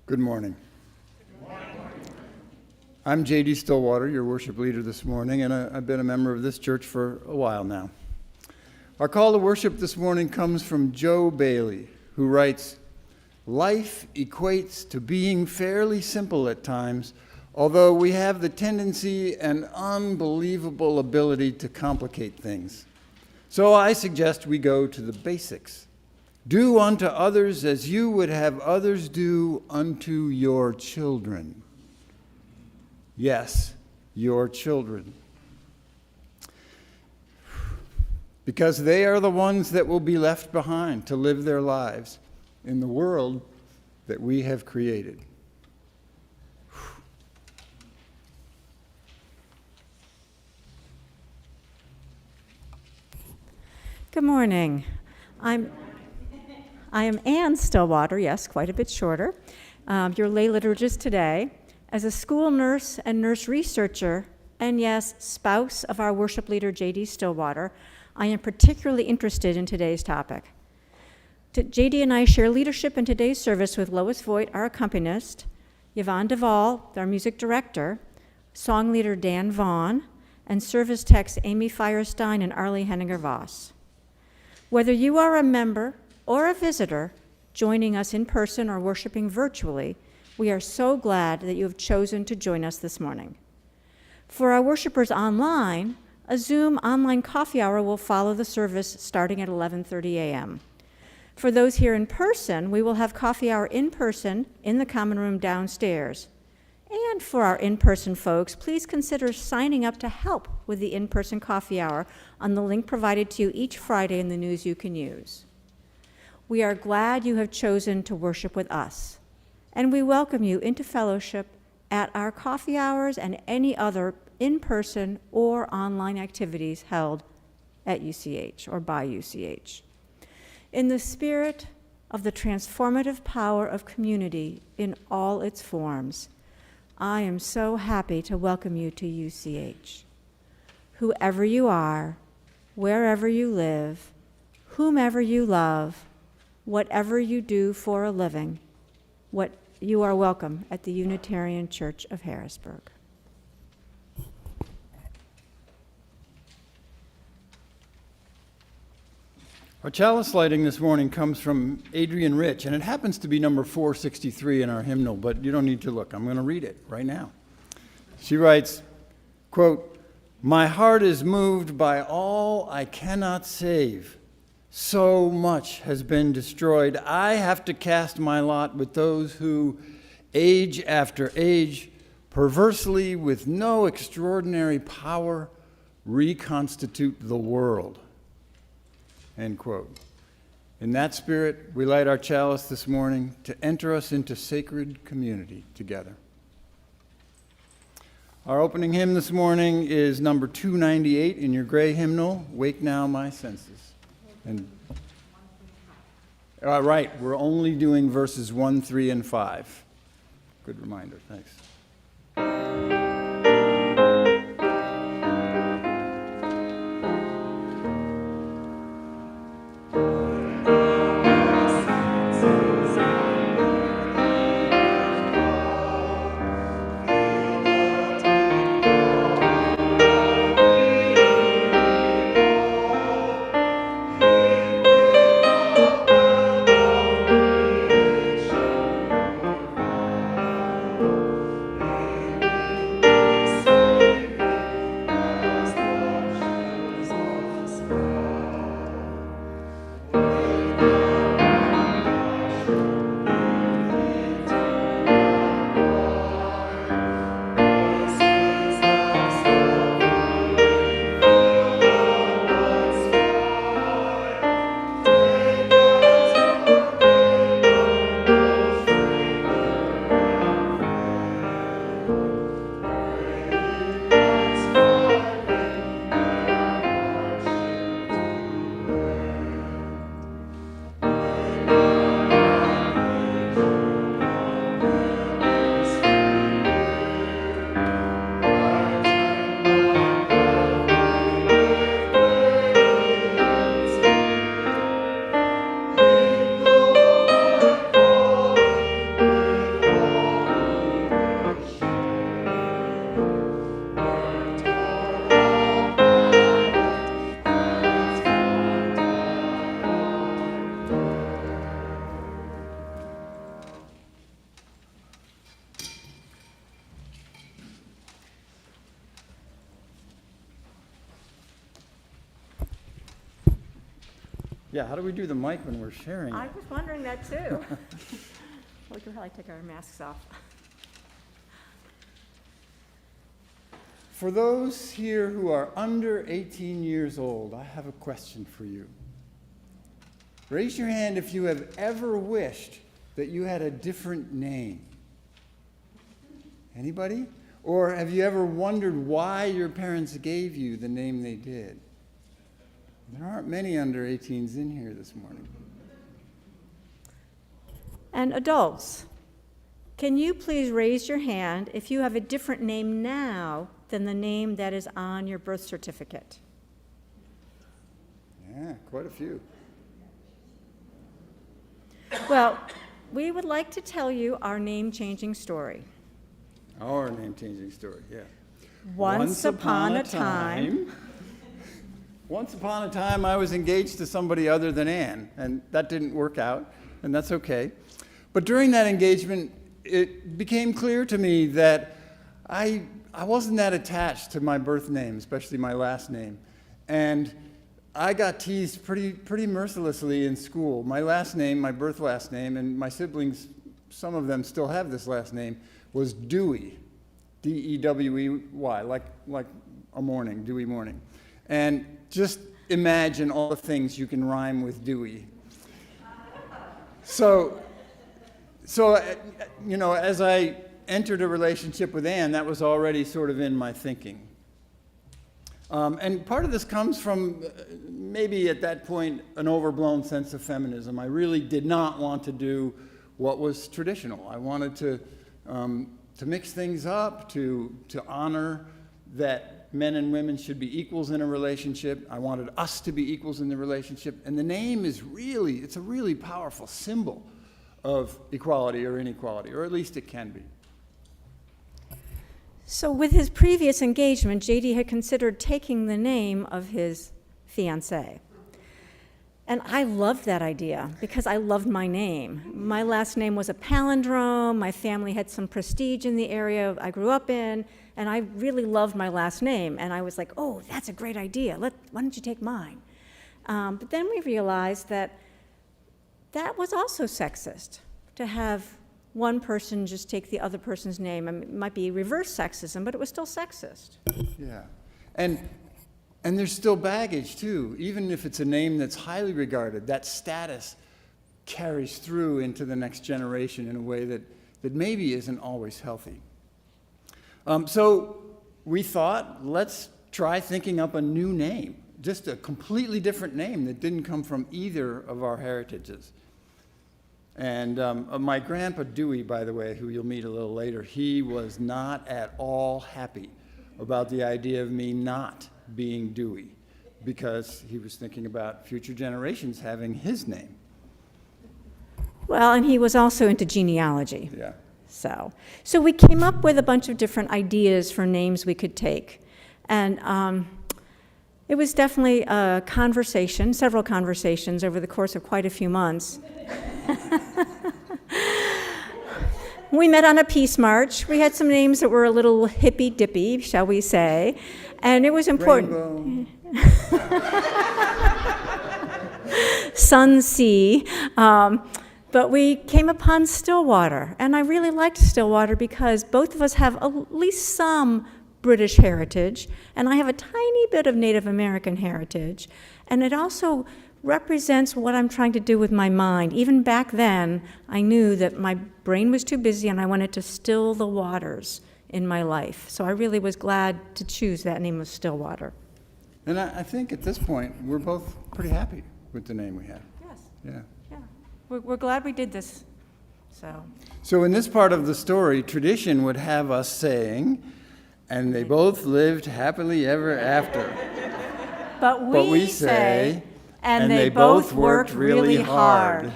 Good morning. I'm J.D. Stillwater, your worship leader this morning, and I've been a member of this church for a while now. Our call to worship this morning comes from Joe Bailey, who writes, "Life equates to being fairly simple at times, although we have the tendency and unbelievable ability to complicate things. So I suggest we go to the basics. Do unto others as you would have others do unto your children." Yes, your children. Because they are the ones that will be left behind to live their lives in the world that we have created. Good morning. I am Ann Stillwater, yes, quite a bit shorter, your lay liturgist today. As a school nurse and nurse researcher, and yes, spouse of our worship leader, J.D. Stillwater, I am particularly interested in today's topic. J.D. and I share leadership in today's service with Lois Voigt, our accompanist, Yvonne Duvall, our music director, song leader Dan Vaughn, and service techs Amy Firestein and Arlie Henninger-Voss. Whether you are a member or a visitor joining us in person or worshiping virtually, we are so glad that you have chosen to join us this morning. For our worshipers online, a Zoom online coffee hour will follow the service starting at 11:30 a.m. For those here in person, we will have coffee hour in person in the common room downstairs. And for our in-person folks, please consider signing up to help with the in-person coffee hour on the link provided to you each Friday in the news you can use. We are glad you have chosen to worship with us, and we welcome you into fellowship at our coffee hours and any other in-person or online activities held at UCH or by UCH. In the spirit of the transformative power of community in all its forms, I am so happy to welcome you to UCH. Whoever you are, wherever you live, whomever you love, whatever you do for a living, you are welcome at the Unitarian Church of Harrisburg. Our chalice lighting this morning comes from Adrian Rich, and it happens to be number 463 in our hymnal, but you don't need to look. I'm going to read it right now. She writes, quote, "My heart is moved by all I cannot save. So much has been destroyed. I have to cast my lot with those who, age after age, perversely, with no extraordinary power, reconstitute the world." End quote. In that spirit, we light our chalice this morning to enter us into sacred community together. Our opening hymn this morning is number 298 in your gray hymnal, "Wake Now My Senses." And right, we're only doing verses 1, 3, and 5. Good reminder, thanks. Yeah, how do we do the mic when we're sharing I it? was wondering that too. We could probably take our masks off. For those here who are under 18 years old, I have a question for you. Raise your hand if you have ever wished that you had a different name. Anybody? Or have you ever wondered why your parents gave you the name they did? There aren't many under 18s in here this morning. And adults, can you please raise your hand if you have a different name now than the name that is on your birth certificate? Yeah, quite a few. Well, we would like to tell you our name-changing story. Our name-changing story, yeah. Once upon a time, I was engaged to somebody other than Anne, and that didn't work out, and that's okay. But during that engagement, it became clear to me that I wasn't that attached to my birth name, especially my last name. And I got teased pretty mercilessly in school. My last name, my birth last name, and my siblings, some of them still have this last name, was Dewey, D-E-W-E-Y, like a morning, Dewey morning. And just imagine all the things you can rhyme with Dewey. So you know, as I entered a relationship with Anne, that was already sort of in my thinking. And part of this comes from maybe at that point an overblown sense of feminism. I really did not want to do what was traditional. I wanted to mix things up, to honor that men and women should be equals in a relationship. I wanted us to be equals in the relationship. And the name is really, it's a really powerful symbol of equality or inequality, or at least it can be. so with his previous engagement, JD had considered taking the name of his fiancée. And I loved that idea because I loved my name. My last name was a palindrome. My family had some prestige in the area I grew up in, and I really loved my last name. And I was like, oh, that's a great idea. Why don't you take mine? But then we realized that was also sexist, to have one person just take the other person's name. I mean, it might be reverse sexism, but it was still sexist. Yeah. And there's still baggage, too. Even if it's a name that's highly regarded, that status carries through into the next generation in a way that maybe isn't always healthy. So we thought, let's try thinking up a new name, just a completely different name that didn't come from either of our heritages. And my grandpa Dewey, by the way, who you'll meet a little later, he was not at all happy about the idea of me not being Dewey, because he was thinking about future generations having his name. Well, and he was also into genealogy. Yeah. So we came up with a bunch of different ideas for names we could take. And it was definitely a conversation, several conversations over the course of quite a few months. We met on a peace march. We had some names that were a little hippy-dippy, shall we say, and it was important. Sun, sea. But we came upon Stillwater, and I really liked Stillwater because both of us have at least some British heritage, and I have a tiny bit of Native American heritage, and it also represents what I'm trying to do with my mind. Even back then, I knew that my brain was too busy and I wanted to still the waters in my life. So I really was glad to choose that name of Stillwater. And I think at this point, we're both pretty happy with the name we have. Yes. Yeah. Yeah. We're glad we did this. So in this part of the story, tradition would have us saying, and they both lived happily ever after. But we say, and they both worked really hard.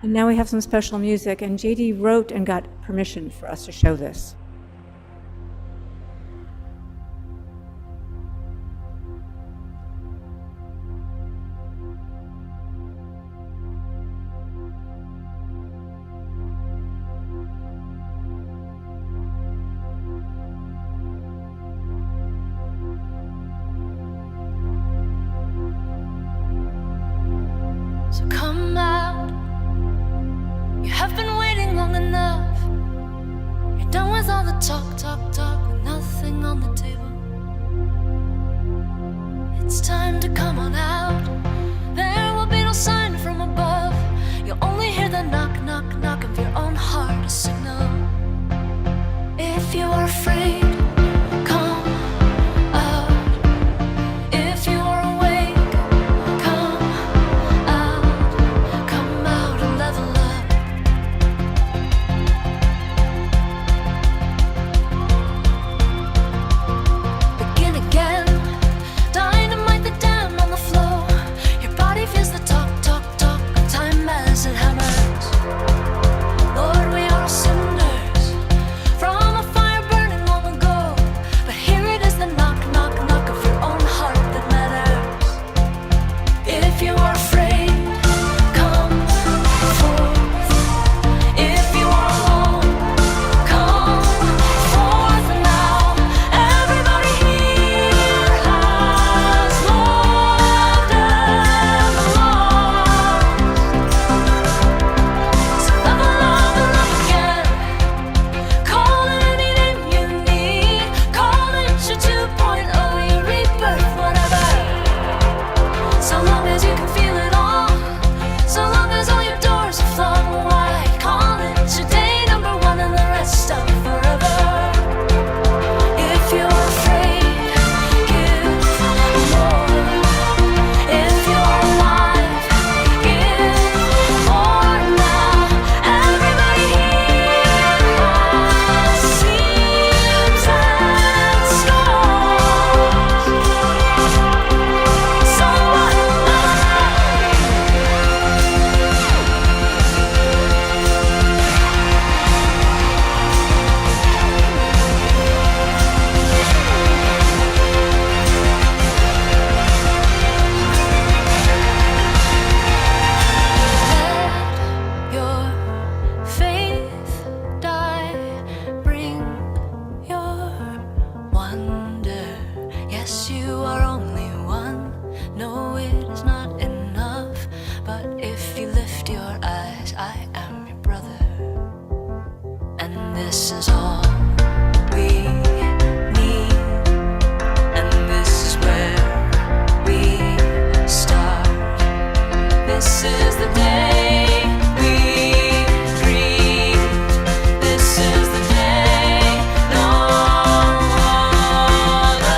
And now we have some special music, and JD wrote and got permission for us to show this. So come out. You have been waiting long enough. You're done with all the talk, with nothing on the table. It's time to come on out. There will be no sign from above. You'll only hear the knock, knock, knock of your own heart, a signal. If you are afraid, come out. If you are awake, come out and level up. Begin again, dynamite the dam on the flow. Your body feels the talk of time as it hammers. Lord, we are all cinders from a fire burning long ago. But here it is, the knock, knock, knock of your own heart that matters. If you are afraid, come forth. If you are alone, come forth now. Everybody here has loved and lost. So love again. Call it any name you need. Call it your 2.0, your rebirth, whatever. So long as you can feel it all. So long as all your doors are flung wide. Call it your day number one and the rest of forever. If you're afraid, give more. If you're alive, give more now. Everybody here has seams and scars. So what now? Let your faith die. Bring your wonder. Yes, you are only one. No, it is not enough. But if you lift your eyes, I am your brother. And this is all we need. And this is where we start. This is the day we dream. This is the day no other.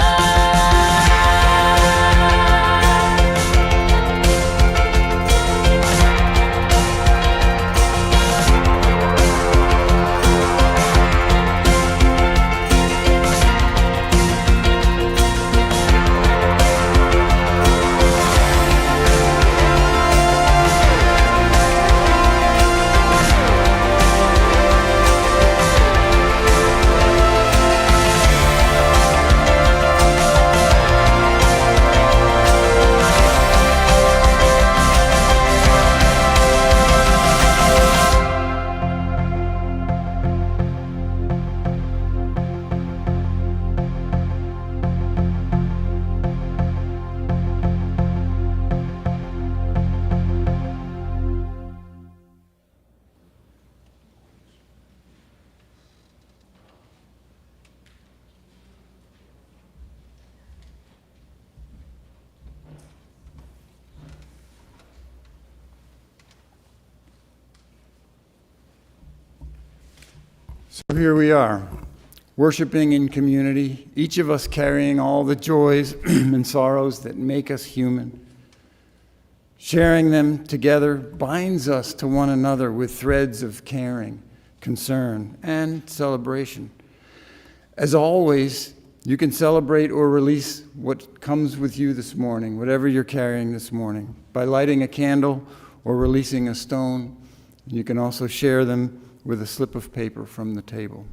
So here we are, worshiping in community, each of us carrying all the joys and sorrows that make us human. Sharing them together binds us to one another with threads of caring, concern, and celebration. As always, you can celebrate or release what comes with you this morning, whatever you're carrying this morning, by lighting a candle or releasing a stone, You can also share them with a slip of paper from the table.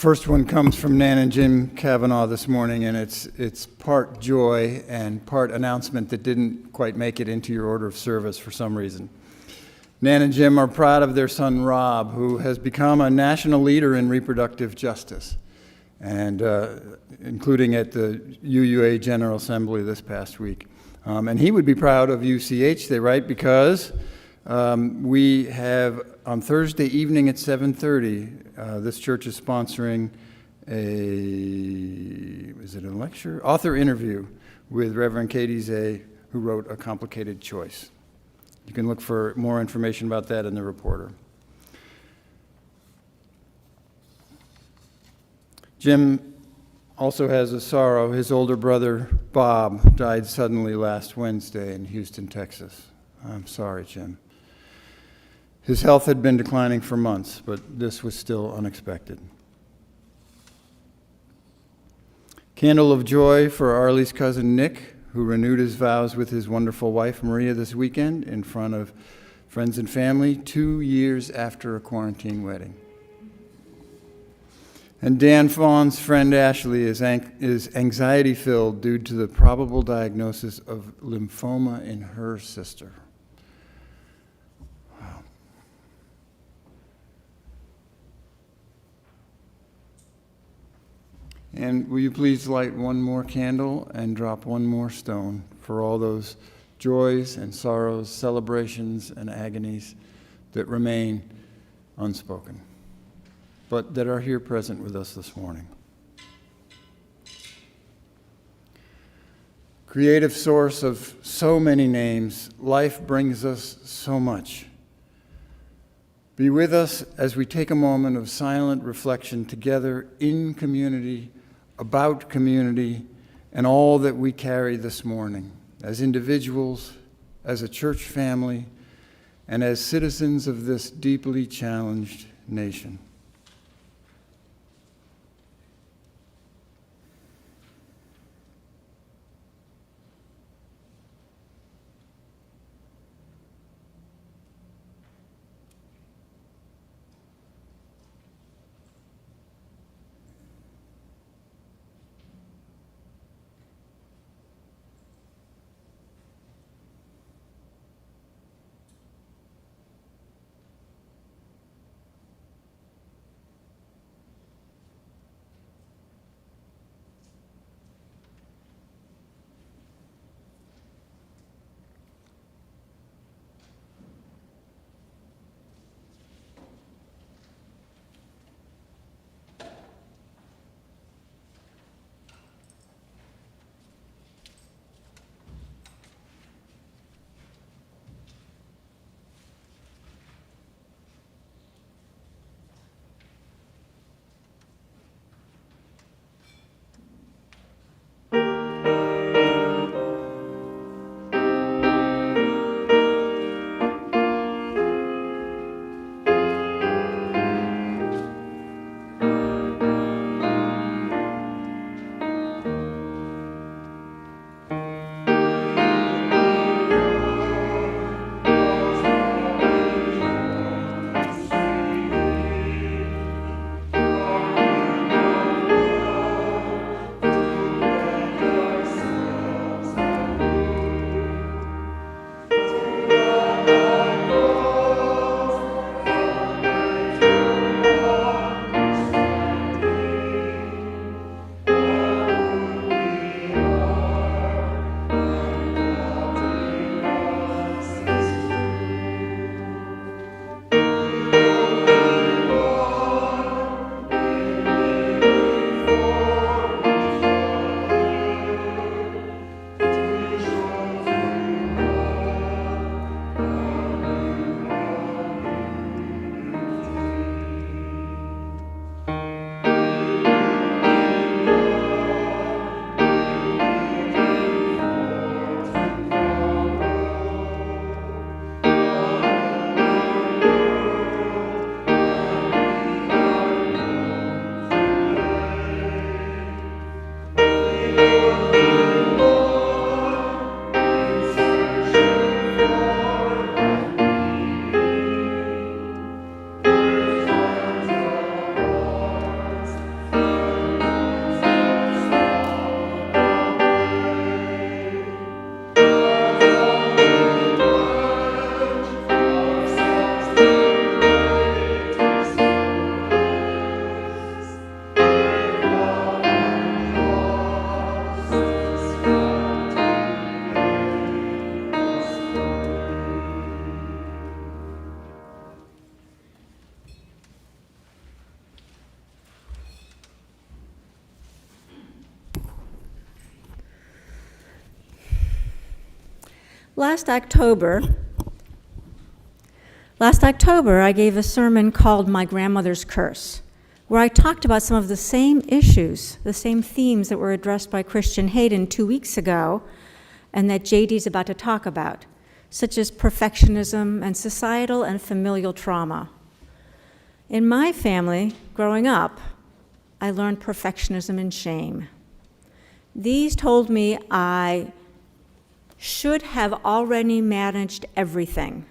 first one comes from Nan and Jim Kavanaugh this morning, and it's part joy and part announcement that didn't quite make it into your order of service for some reason. Nan and Jim are proud of their son Rob, who has become a national leader in reproductive justice, and including at the UUA General Assembly this past week. And he would be proud of UCH, they write, because we have on Thursday evening at 7:30, this church is sponsoring a lecture? Author interview with Reverend Katie Zay, who wrote A Complicated Choice. You can look for more information about that in the Reporter. Jim also has a sorrow. His older brother, Bob, died suddenly last Wednesday in Houston, Texas. I'm sorry, Jim. His health had been declining for months, but this was still unexpected. Candle of joy for Arlie's cousin Nick, who renewed his vows with his wonderful wife Maria this weekend in front of friends and family 2 years after a quarantine wedding. And Dan Fawn's friend Ashley is anxiety-filled due to the probable diagnosis of lymphoma in her sister. Wow. And will you please light one more candle and drop one more stone for all those joys and sorrows, celebrations and agonies that remain unspoken, but that are here present with us this morning. Creative source of so many names, life brings us so much. Be with us as we take a moment of silent reflection together in community, about community, and all that we carry this morning, as individuals, as a church family, and as citizens of this deeply challenged nation. Last October, I gave a sermon called My Grandmother's Curse, where I talked about some of the same issues, the same themes that were addressed by Christian Hayden 2 weeks ago, and that JD's about to talk about, such as perfectionism and societal and familial trauma. In my family, growing up, I learned perfectionism and shame. These told me I should have already managed everything.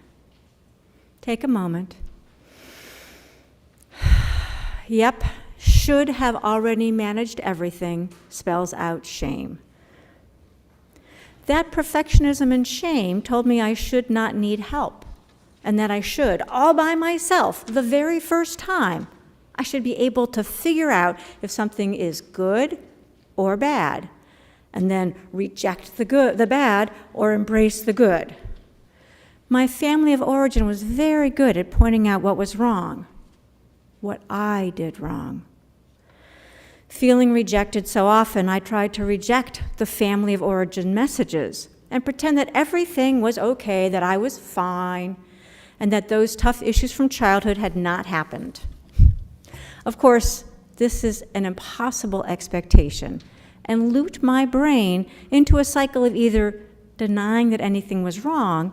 Take a moment. Yep, should have already managed everything spells out shame. That perfectionism and shame told me I should not need help, and that I should, all by myself, the very first time, I should be able to figure out if something is good or bad, and then reject the bad or embrace the good. My family of origin was very good at pointing out what was wrong, what I did wrong. Feeling rejected so often, I tried to reject the family of origin messages and pretend that everything was okay, that I was fine, and that those tough issues from childhood had not happened. Of course, this is an impossible expectation and looped my brain into a cycle of either denying that anything was wrong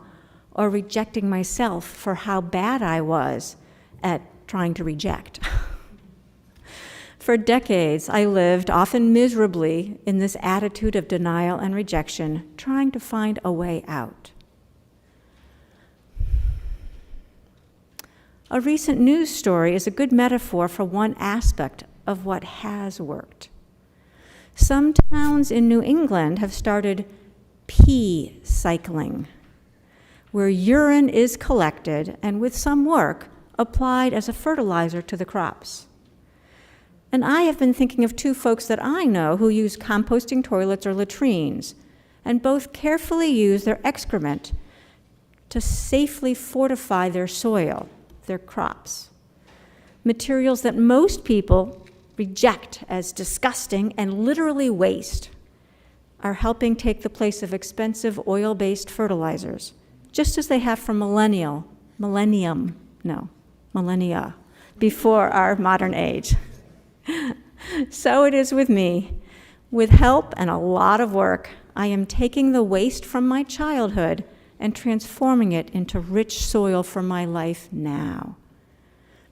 or rejecting myself for how bad I was at trying to reject. For decades, I lived, often miserably, in this attitude of denial and rejection, trying to find a way out. A recent news story is a good metaphor for one aspect of what has worked. Some towns in New England have started pee cycling, where urine is collected and, with some work, applied as a fertilizer to the crops. And I have been thinking of 2 folks that I know who use composting toilets or latrines, and both carefully use their excrement to safely fortify their soil, their crops. Materials that most people reject as disgusting and literally waste are helping take the place of expensive oil-based fertilizers, just as they have for millennia before our modern age. So it is with me. With help and a lot of work, I am taking the waste from my childhood and transforming it into rich soil for my life now.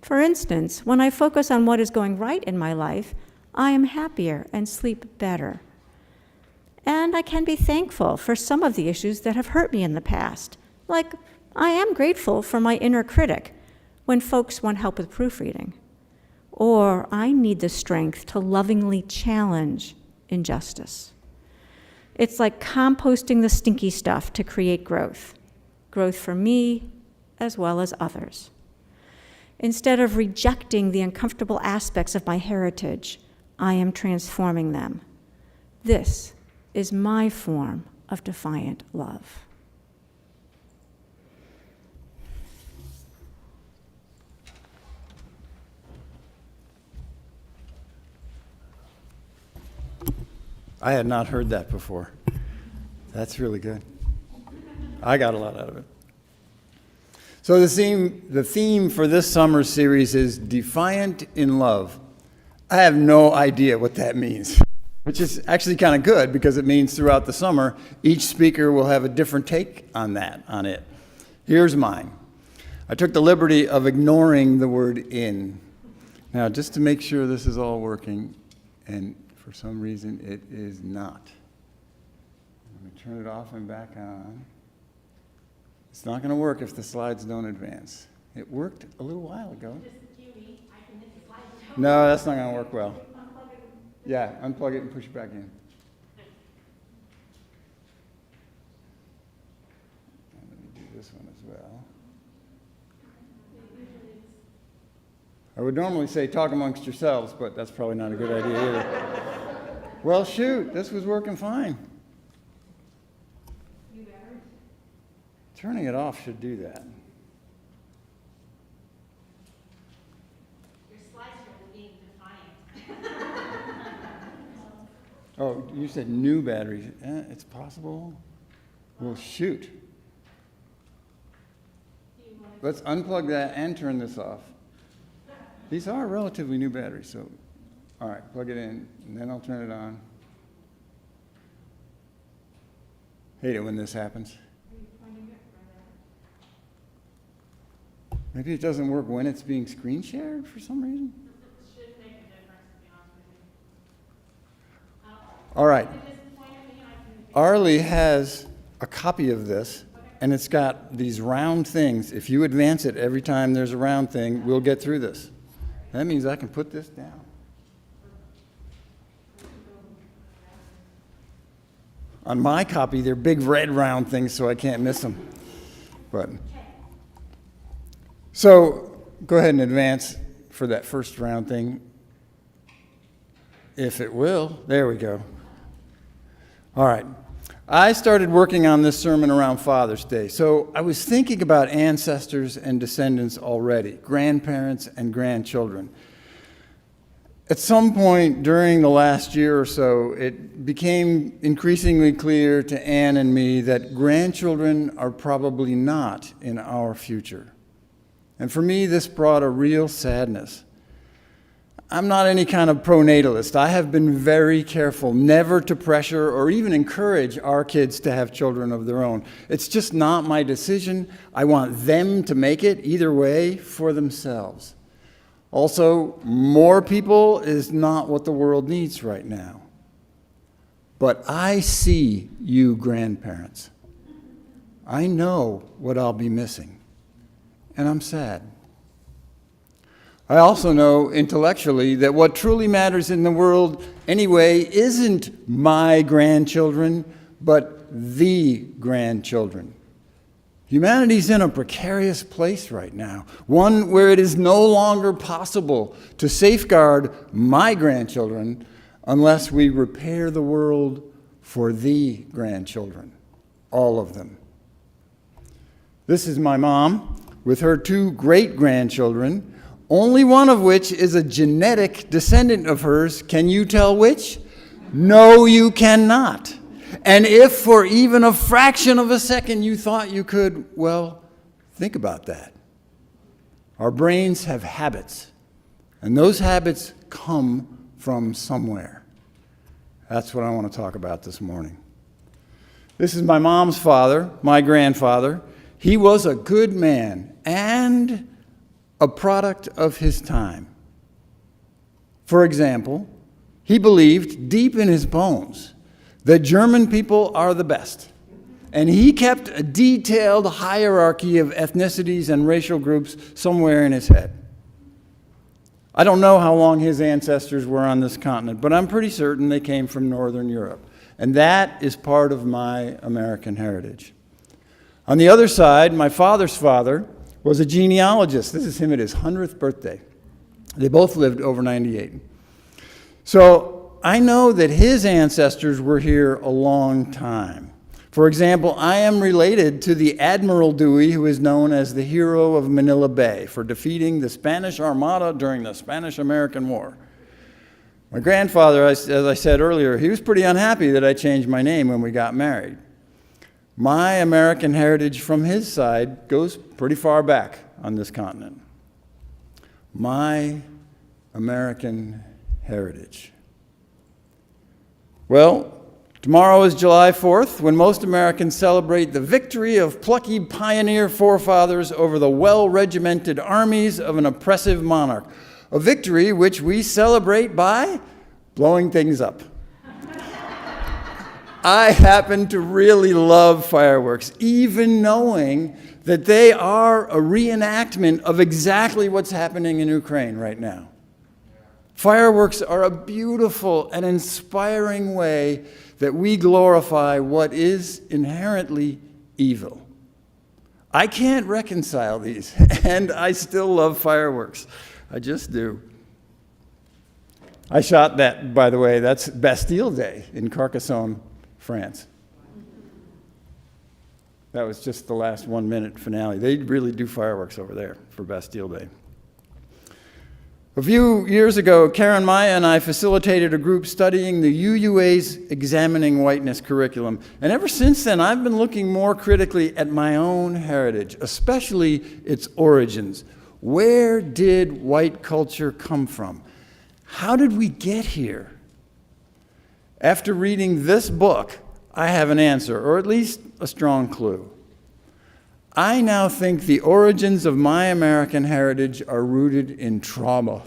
For instance, when I focus on what is going right in my life, I am happier and sleep better. And I can be thankful for some of the issues that have hurt me in the past. Like, I am grateful for my inner critic when folks want help with proofreading. Or I need the strength to lovingly challenge injustice. It's like composting the stinky stuff to create growth. Growth for me as well as others. Instead of rejecting the uncomfortable aspects of my heritage, I am transforming them. This is my form of defiant love. I had not heard that before. That's really good. I got a lot out of it. So the theme for this summer series is Defiant in Love. I have no idea what that means, which is actually kind of good because it means throughout the summer, each speaker will have a different take on it. Here's mine. I took the liberty of ignoring the word in. Now, just to make sure this is all working, and for some reason it is not. Let me turn it off and back on. It's not going to work if the slides don't advance. It worked a little while ago. No, that's not going to work well. Yeah, unplug it and push it back in. And let me do this one as well. I would normally say talk amongst yourselves, but that's probably not a good idea either. Well, shoot, this was working fine. Turning it off should do that. Your slides are being defiant. Oh, you said new batteries. It's possible? Well, shoot. let's unplug that and turn this off. These are relatively new batteries, so, all right, plug it in, and then I'll turn it on. Hate it when this happens. Maybe it doesn't work when it's being screen shared for some reason? It should make a difference, to be honest with you. All right. If it's point at me, I can. Arlie has a copy of this, and it's got these round things. If you advance it every time there's a round thing, we'll get through this. That means I can put this down. On my copy, they're big red round things, so I can't miss them. So go ahead and advance for that first round thing. If it will. There we go. All right. I started working on this sermon around Father's Day. So I was thinking about ancestors and descendants already, grandparents and grandchildren. At some point during the last year or so, it became increasingly clear to Anne and me that grandchildren are probably not in our future. And for me, this brought a real sadness. I'm not any kind of pronatalist. I have been very careful never to pressure or even encourage our kids to have children of their own. It's just not my decision. I want them to make it either way for themselves. Also, more people is not what the world needs right now. But I see you grandparents. I know what I'll be missing, and I'm sad. I also know intellectually that what truly matters in the world anyway isn't my grandchildren, but the grandchildren. Humanity's in a precarious place right now, one where it is no longer possible to safeguard my grandchildren unless we repair the world for the grandchildren, all of them. This is my mom with her 2 great-grandchildren, only one of which is a genetic descendant of hers. Can you tell which? No, you cannot. And if for even a fraction of a second you thought you could, well, think about that. Our brains have habits, and those habits come from somewhere. That's what I want to talk about this morning. This is my mom's father, my grandfather. He was a good man and a product of his time. For example, he believed deep in his bones that German people are the best. And he kept a detailed hierarchy of ethnicities and racial groups somewhere in his head. I don't know how long his ancestors were on this continent, but I'm pretty certain they came from Northern Europe. And that is part of my American heritage. On the other side, my father's father was a genealogist. This is him at his 100th birthday. They both lived over 98. So I know that his ancestors were here a long time. For example, I am related to the Admiral Dewey, who is known as the hero of Manila Bay for defeating the Spanish Armada during the Spanish-American War. My grandfather, as I said earlier, he was pretty unhappy that I changed my name when we got married. My American heritage from his side goes pretty far back on this continent. My American heritage. Well, tomorrow is July 4th, when most Americans celebrate the victory of plucky pioneer forefathers over the well-regimented armies of an oppressive monarch. A victory which we celebrate by blowing things up. I happen to really love fireworks, even knowing that they are a reenactment of exactly what's happening in Ukraine right now. Fireworks are a beautiful and inspiring way that we glorify what is inherently evil. I can't reconcile these, and I still love fireworks. I just do. I shot that, by the way, that's Bastille Day in Carcassonne, France. That was just the last 1-minute finale. They really do fireworks over there for Bastille Day. A few years ago, Karen Maya and I facilitated a group studying the UUA's Examining Whiteness curriculum. And ever since then, I've been looking more critically at my own heritage, especially its origins. Where did white culture come from? How did we get here? After reading this book, I have an answer, or at least a strong clue. I now think the origins of my American heritage are rooted in trauma.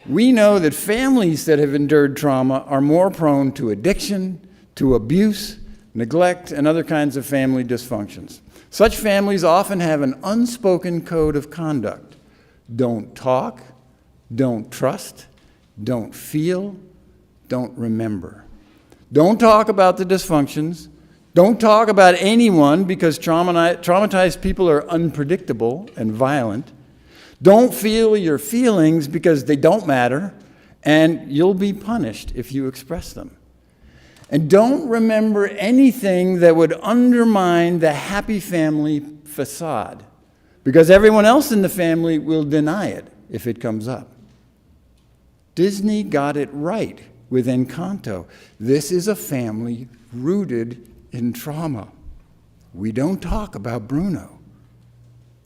We know that families that have endured trauma are more prone to addiction, to abuse, neglect, and other kinds of family dysfunctions. Such families often have an unspoken code of conduct. Don't talk, don't trust, don't feel, don't remember. Don't talk about the dysfunctions. Don't talk about anyone because traumatized people are unpredictable and violent. Don't feel your feelings because they don't matter, and you'll be punished if you express them. And don't remember anything that would undermine the happy family facade, because everyone else in the family will deny it if it comes up. Disney got it right with Encanto. This is a family rooted in trauma. We don't talk about Bruno.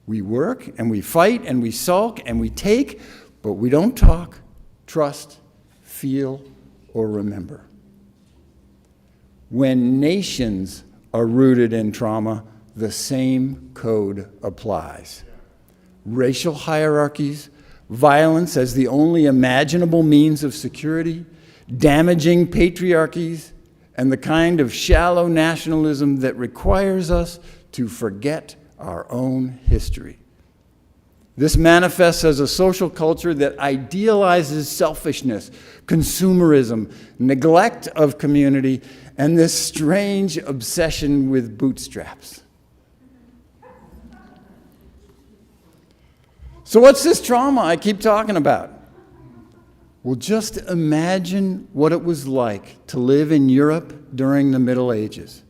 We work and we fight and we sulk and we take, but we don't talk, trust, feel, or remember. When nations are rooted in trauma, the same code applies. Racial hierarchies, violence as the only imaginable means of security, damaging patriarchies, and the kind of shallow nationalism that requires us to forget our own history. This manifests as a social culture that idealizes selfishness, consumerism, neglect of community, and this strange obsession with bootstraps. So what's this trauma I keep talking about? Well, just imagine what it was like to live in Europe during the Middle Ages.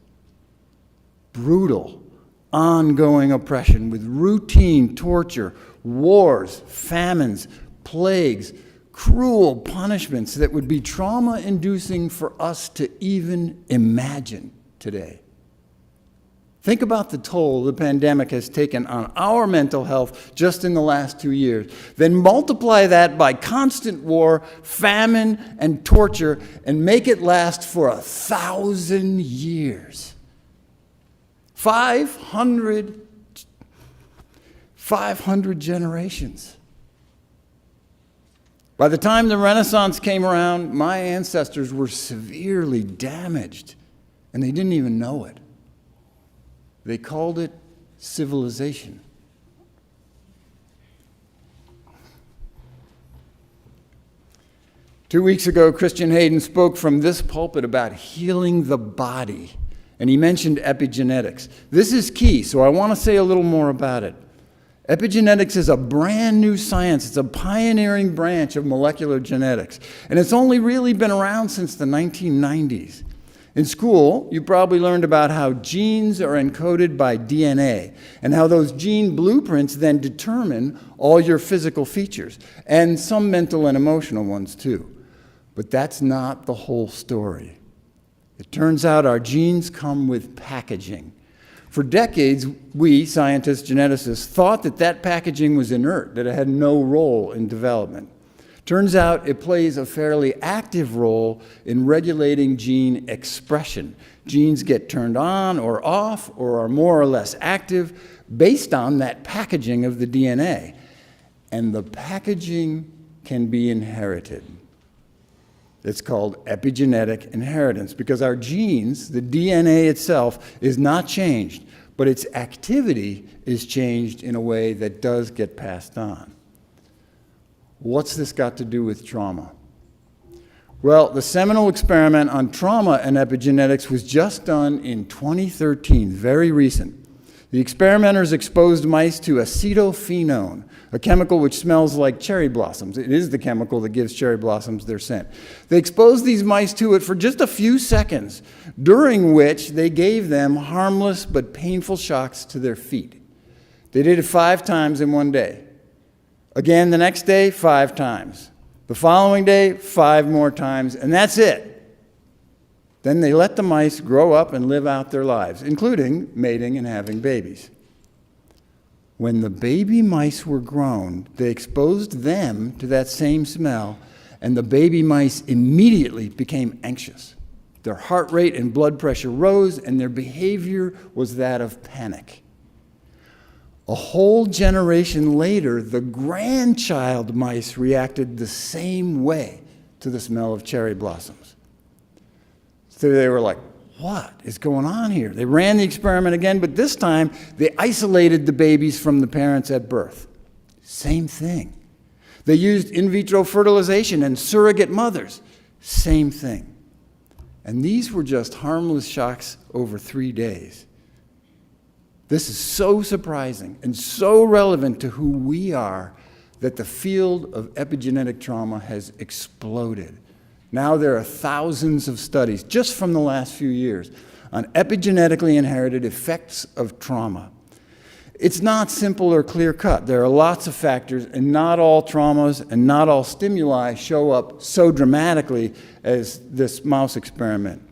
Brutal, ongoing oppression with routine torture, wars, famines, plagues, cruel punishments that would be trauma-inducing for us to even imagine today. Think about the toll the pandemic has taken on our mental health just in the last 2 years. Then multiply that by constant war, famine, and torture, and make it last for 1,000 years. 500 generations. By the time the Renaissance came around, my ancestors were severely damaged, and they didn't even know it. They called it civilization. Two weeks ago, Christian Hayden spoke from this pulpit about healing the body, and he mentioned epigenetics. This is key, so I want to say a little more about it. Epigenetics is a brand new science. It's a pioneering branch of molecular genetics, and it's only really been around since the 1990s. In school, you probably learned about how genes are encoded by DNA and how those gene blueprints then determine all your physical features and some mental and emotional ones too. But that's not the whole story. It turns out our genes come with packaging. For decades, we, scientists, geneticists, thought that that packaging was inert, that it had no role in development. Turns out it plays a fairly active role in regulating gene expression. Genes get turned on or off or are more or less active based on that packaging of the DNA. And the packaging can be inherited. It's called epigenetic inheritance because our genes, the DNA itself, is not changed, but its activity is changed in a way that does get passed on. What's this got to do with trauma? Well, the seminal experiment on trauma and epigenetics was just done in 2013, very recent. The experimenters exposed mice to acetophenone, a chemical which smells like cherry blossoms. It is the chemical that gives cherry blossoms their scent. They exposed these mice to it for just a few seconds, during which they gave them harmless but painful shocks to their feet. They did it 5 times in one day. Again the next day, 5 times. The following day, 5 more times, and that's it. Then they let the mice grow up and live out their lives, including mating and having babies. When the baby mice were grown, they exposed them to that same smell, and the baby mice immediately became anxious. Their heart rate and blood pressure rose, and their behavior was that of panic. A whole generation later, the grandchild mice reacted the same way to the smell of cherry blossoms. So they were like, what is going on here? They ran the experiment again, but this time they isolated the babies from the parents at birth. Same thing. They used in vitro fertilization and surrogate mothers. Same thing. And these were just harmless shocks over 3 days. This is so surprising and so relevant to who we are that the field of epigenetic trauma has exploded. Now there are thousands of studies, just from the last few years, on epigenetically inherited effects of trauma. It's not simple or clear-cut. There are lots of factors, and not all traumas and not all stimuli show up so dramatically as this mouse experiment.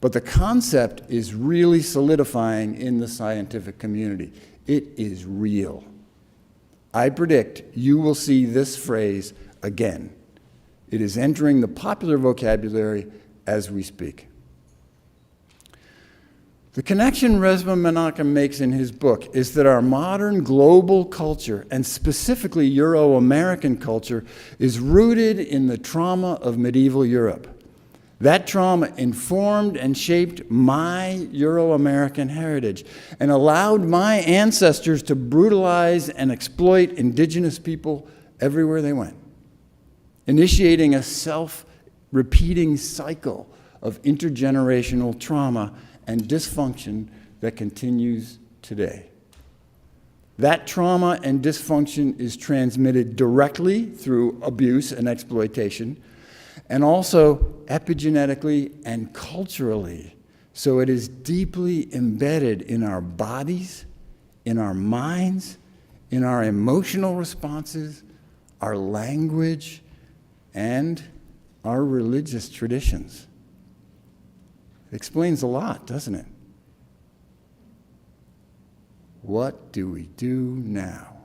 But the concept is really solidifying in the scientific community. It is real. I predict you will see this phrase again. It is entering the popular vocabulary as we speak. The connection Resmaa Menakem makes in his book is that our modern global culture, and specifically Euro-American culture, is rooted in the trauma of medieval Europe. That trauma informed and shaped my Euro-American heritage and allowed my ancestors to brutalize and exploit indigenous people everywhere they went, initiating a self-repeating cycle of intergenerational trauma and dysfunction that continues today. That trauma and dysfunction is transmitted directly through abuse and exploitation, and also epigenetically and culturally. So it is deeply embedded in our bodies, in our minds, in our emotional responses, our language, and our religious traditions. It explains a lot, doesn't it? What do we do now?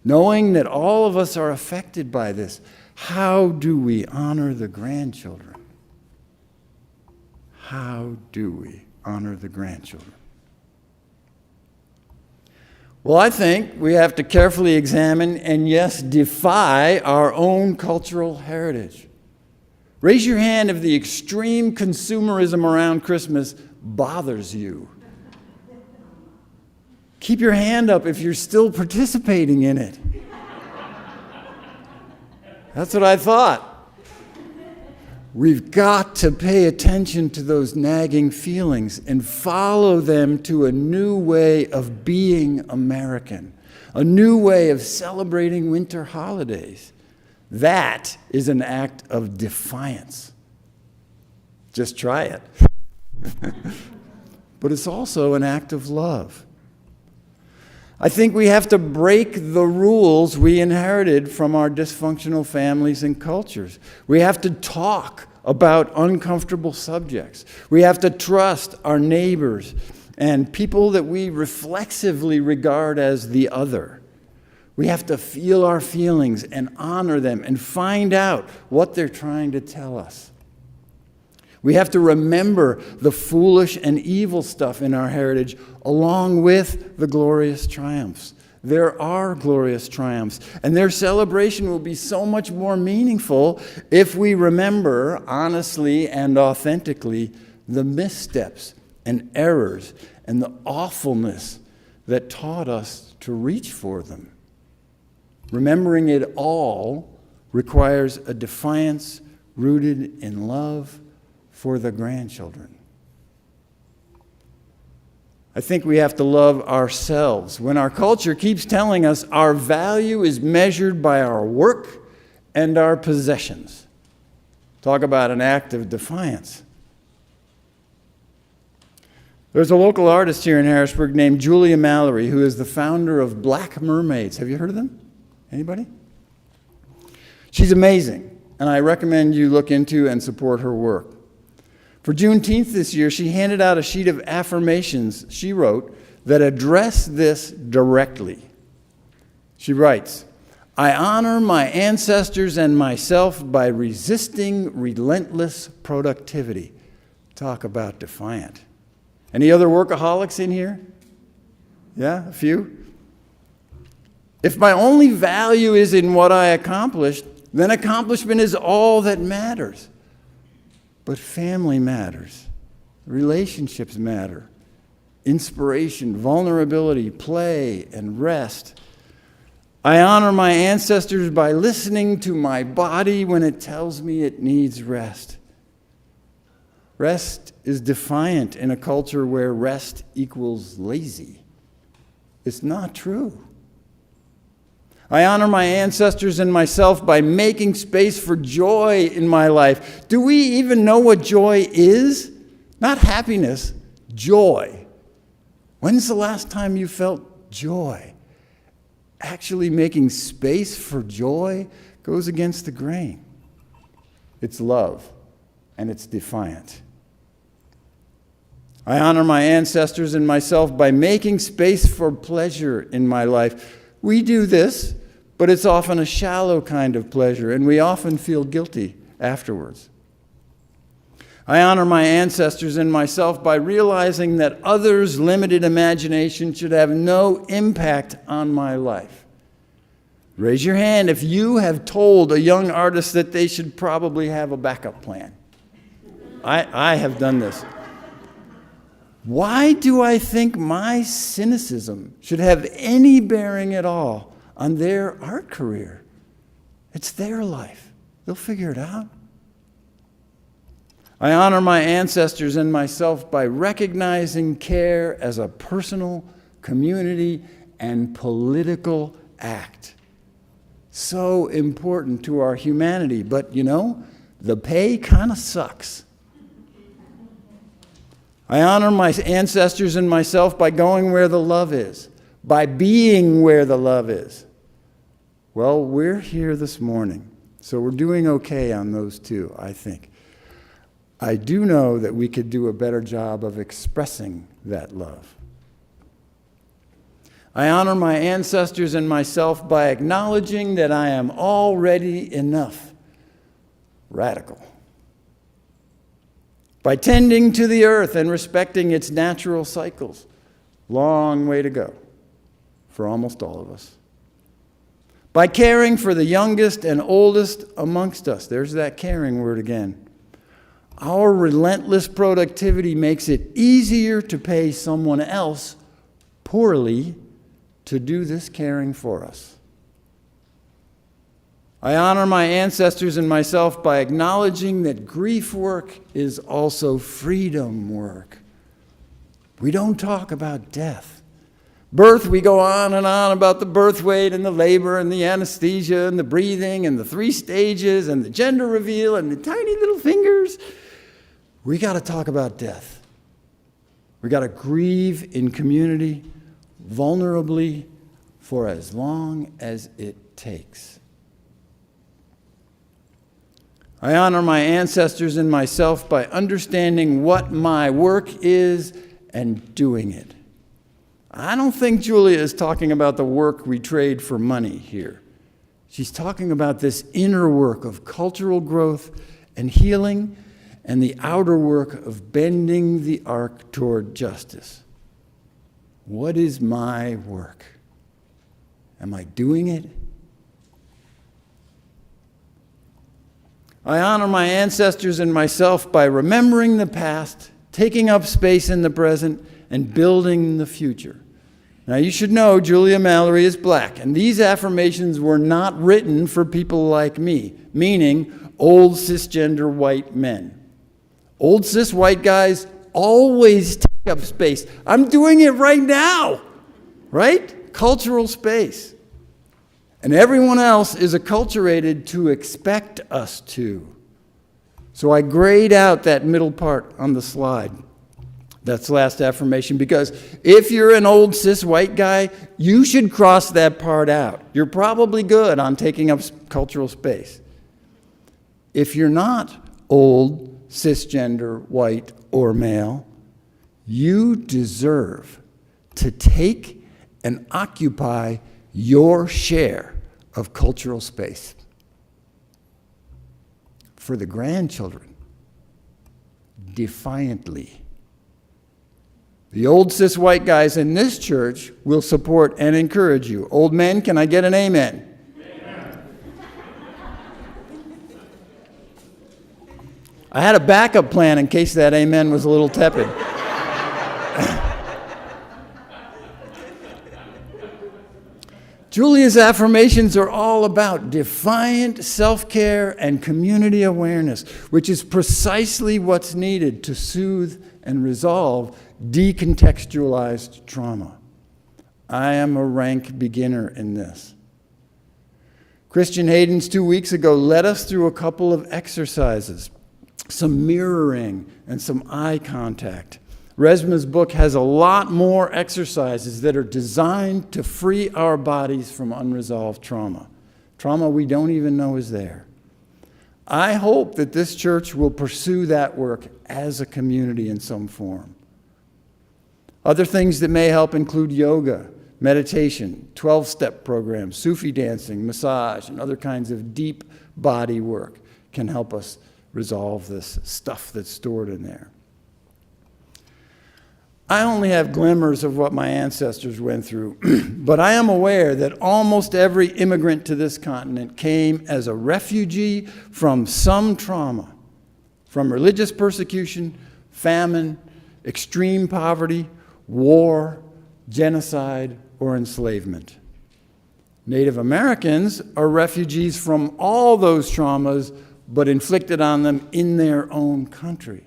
Knowing that all of us are affected by this, how do we honor the grandchildren? How do we honor the grandchildren? Well, I think we have to carefully examine and, yes, defy our own cultural heritage. Raise your hand if the extreme consumerism around Christmas bothers you. Keep your hand up if you're still participating in it. That's what I thought. We've got to pay attention to those nagging feelings and follow them to a new way of being American, a new way of celebrating winter holidays. That is an act of defiance. Just try it. But it's also an act of love. I think we have to break the rules we inherited from our dysfunctional families and cultures. We have to talk about uncomfortable subjects. We have to trust our neighbors and people that we reflexively regard as the other. We have to feel our feelings and honor them and find out what they're trying to tell us. We have to remember the foolish and evil stuff in our heritage along with the glorious triumphs. There are glorious triumphs, and their celebration will be so much more meaningful if we remember honestly and authentically the missteps and errors and the awfulness that taught us to reach for them. Remembering it all requires a defiance rooted in love for the grandchildren. I think we have to love ourselves. When our culture keeps telling us our value is measured by our work and our possessions. Talk about an act of defiance. There's a local artist here in Harrisburg named Julia Mallory, who is the founder of Black Mermaids. Have you heard of them? Anybody? She's amazing, and I recommend you look into and support her work. For Juneteenth this year, she handed out a sheet of affirmations she wrote that address this directly. She writes, "I honor my ancestors and myself by resisting relentless productivity." Talk about defiant. Any other workaholics in here? Yeah, a few? If my only value is in what I accomplished, then accomplishment is all that matters. But family matters. Relationships matter. Inspiration, vulnerability, play, and rest. I honor my ancestors by listening to my body when it tells me it needs rest. Rest is defiant in a culture where rest equals lazy. It's not true. I honor my ancestors and myself by making space for joy in my life. Do we even know what joy is? Not happiness, joy. When's the last time you felt joy? Actually making space for joy goes against the grain. It's love, and it's defiant. I honor my ancestors and myself by making space for pleasure in my life. We do this, but it's often a shallow kind of pleasure, and we often feel guilty afterwards. I honor my ancestors and myself by realizing that others' limited imagination should have no impact on my life. Raise your hand if you have told a young artist that they should probably have a backup plan. I have done this. Why do I think my cynicism should have any bearing at all on their art career? It's their life. They'll figure it out. I honor my ancestors and myself by recognizing care as a personal, community, and political act. So important to our humanity, but you know, the pay kind of sucks. I honor my ancestors and myself by going where the love is, by being where the love is. Well, we're here this morning, so we're doing okay on those two, I think. I do know that we could do a better job of expressing that love. I honor my ancestors and myself by acknowledging that I am already enough. Radical. By tending to the earth and respecting its natural cycles. Long way to go for almost all of us. By caring for the youngest and oldest amongst us. There's that caring word again. Our relentless productivity makes it easier to pay someone else poorly to do this caring for us. I honor my ancestors and myself by acknowledging that grief work is also freedom work. We don't talk about death. Birth, we go on and on about the birth weight and the labor and the anesthesia and the breathing and the 3 stages and the gender reveal and the tiny little fingers. We got to talk about death. We got to grieve in community, vulnerably, for as long as it takes. I honor my ancestors and myself by understanding what my work is and doing it. I don't think Julia is talking about the work we trade for money here. She's talking about this inner work of cultural growth and healing and the outer work of bending the arc toward justice. What is my work? Am I doing it? I honor my ancestors and myself by remembering the past, taking up space in the present, and building the future. Now, you should know Julia Mallory is black, and these affirmations were not written for people like me, meaning old cisgender white men. Old cis white guys always take up space. I'm doing it right now, right? Cultural space. And everyone else is acculturated to expect us to. So I grayed out that middle part on the slide. That's the last affirmation, because if you're an old cis white guy, you should cross that part out. You're probably good on taking up cultural space. If you're not old, cisgender, white, or male, you deserve to take and occupy your share of cultural space. For the grandchildren, defiantly. The old cis white guys in this church will support and encourage you. Old men, can I get an amen? Amen. I had a backup plan in case that amen was a little tepid. Julia's affirmations are all about defiant self-care and community awareness, which is precisely what's needed to soothe and resolve decontextualized trauma. I am a rank beginner in this. Christian Hayden's 2 weeks ago led us through a couple of exercises, some mirroring and some eye contact. Resma's book has a lot more exercises that are designed to free our bodies from unresolved trauma. Trauma we don't even know is there. I hope that this church will pursue that work as a community in some form. Other things that may help include yoga, meditation, 12-step programs, Sufi dancing, massage, and other kinds of deep body work can help us resolve this stuff that's stored in there. I only have glimmers of what my ancestors went through, but I am aware that almost every immigrant to this continent came as a refugee from some trauma, from religious persecution, famine, extreme poverty, war, genocide, or enslavement. Native Americans are refugees from all those traumas, but inflicted on them in their own country.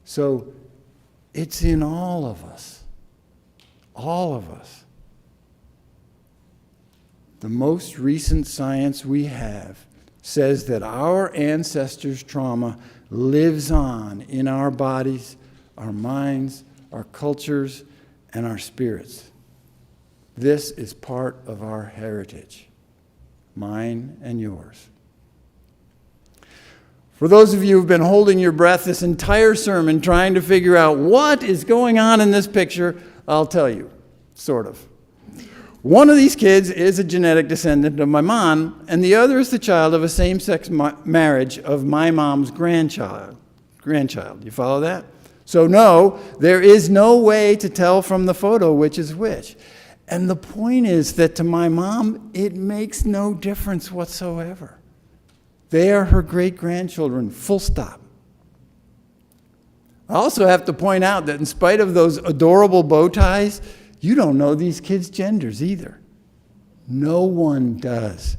So it's in all of us. All of us. The most recent science we have says that our ancestors' trauma lives on in our bodies, our minds, our cultures, and our spirits. This is part of our heritage, mine and yours. For those of you who've been holding your breath this entire sermon trying to figure out what is going on in this picture, I'll tell you, sort of. One of these kids is a genetic descendant of my mom, and the other is the child of a same-sex marriage of my mom's grandchild. You follow that? So no, there is no way to tell from the photo which is which. And the point is that to my mom, it makes no difference whatsoever. They are her great-grandchildren, full stop. I also have to point out that in spite of those adorable bow ties, you don't know these kids' genders either. No one does.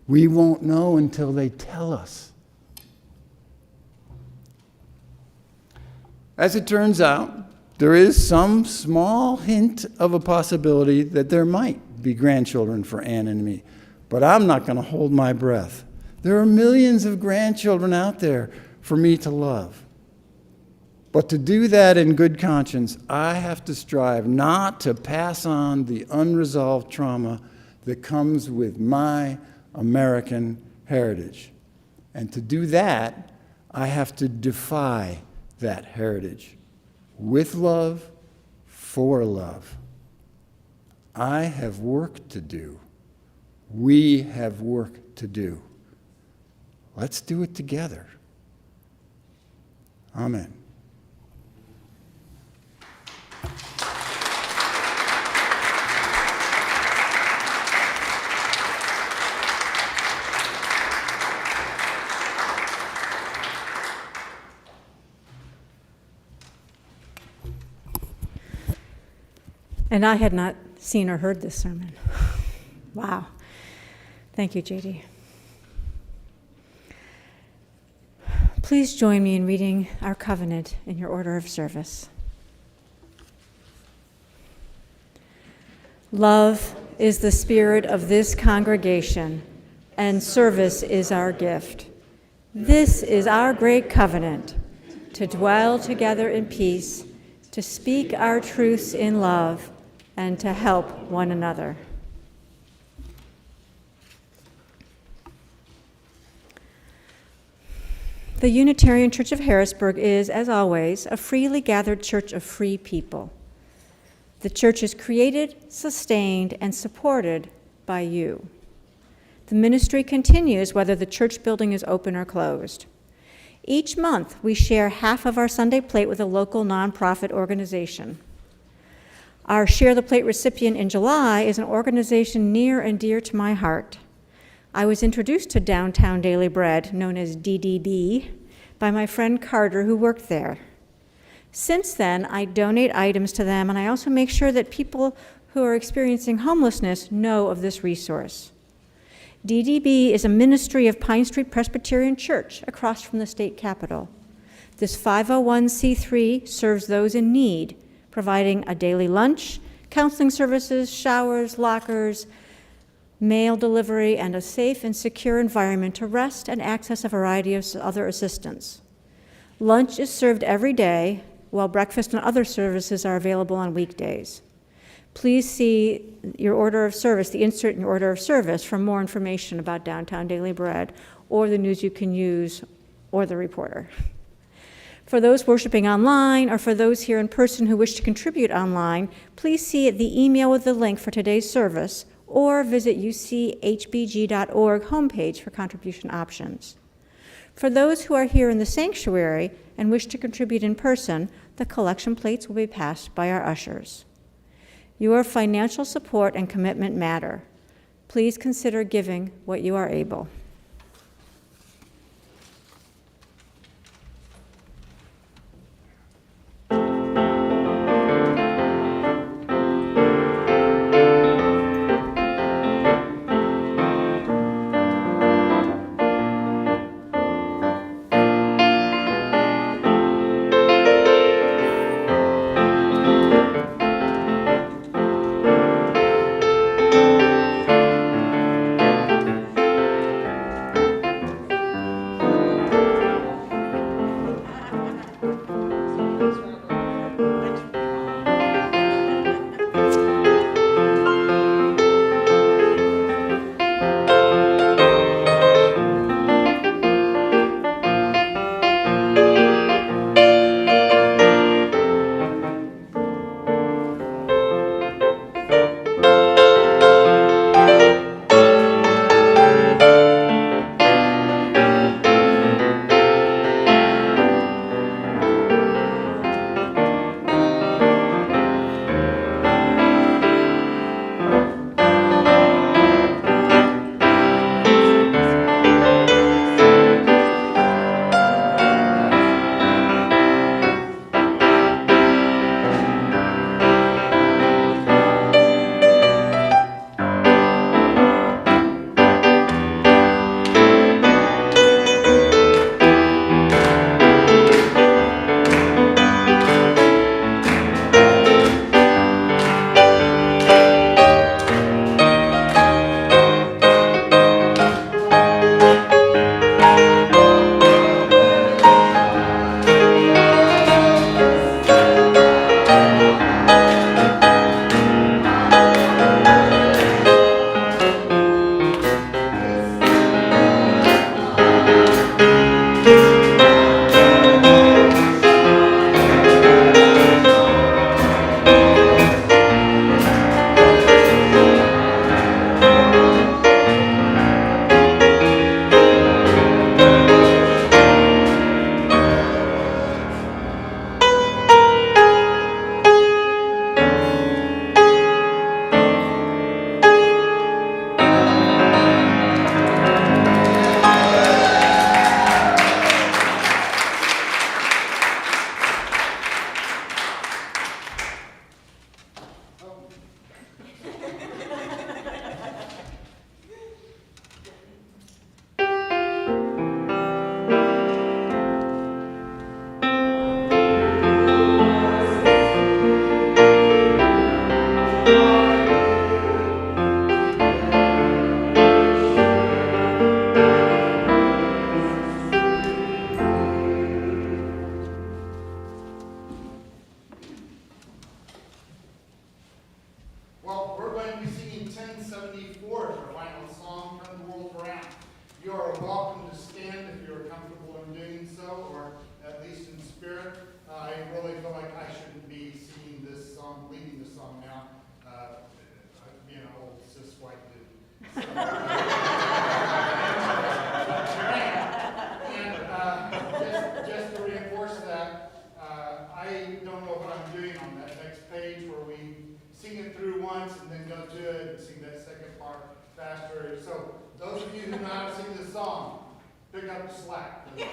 We won't know until they tell us. As it turns out, there is some small hint of a possibility that there might be grandchildren for Ann and me, but I'm not going to hold my breath. There are millions of grandchildren out there for me to love. But to do that in good conscience, I have to strive not to pass on the unresolved trauma that comes with my American heritage. And to do that, I have to defy that heritage with love, for love. I have work to do. We have work to do. Let's do it together. Amen. And I had not seen or heard this sermon. Wow. Thank you, JD. Please join me in reading our covenant in your order of service. Love is the spirit of this congregation, and service is our gift. This is our great covenant, to dwell together in peace, to speak our truths in love, and to help one another. The Unitarian Church of Harrisburg is, as always, a freely gathered church of free people. The church is created, sustained, and supported by you. The ministry continues whether the church building is open or closed. Each month, we share half of our Sunday plate with a local nonprofit organization. Our Share the Plate recipient in July is an organization near and dear to my heart. I was introduced to Downtown Daily Bread, known as DDB, by my friend Carter, who worked there. Since then, I donate items to them, and I also make sure that people who are experiencing homelessness know of this resource. DDB is a ministry of Pine Street Presbyterian Church across from the state capitol. This 501c3 serves those in need, providing a daily lunch, counseling services, showers, lockers, mail delivery, and a safe and secure environment to rest and access a variety of other assistance. Lunch is served every day, while breakfast and other services are available on weekdays. Please see your order of service, the insert in your order of service, for more information about Downtown Daily Bread, or the News You Can Use, or the Reporter. For those worshiping online, or for those here in person who wish to contribute online, please see the email with the link for today's service, or visit uchbg.org homepage for contribution options. For those who are here in the sanctuary and wish to contribute in person, the collection plates will be passed by our ushers. Your financial support and commitment matter. Please consider giving what you are able. So those of you who know how to sing this song, pick up the slack. All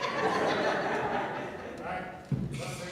right, let's sing.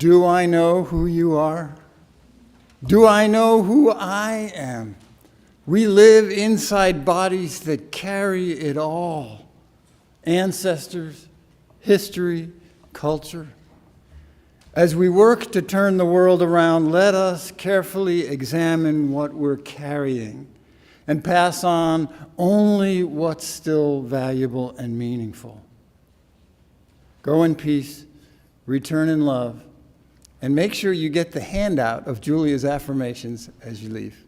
Do I know who you are? Do I know who I am? We live inside bodies that carry it all. Ancestors, history, culture. As we work to turn the world around, let us carefully examine what we're carrying and pass on only what's still valuable and meaningful. Go in peace, return in love, and make sure you get the handout of Julia's affirmations as you leave.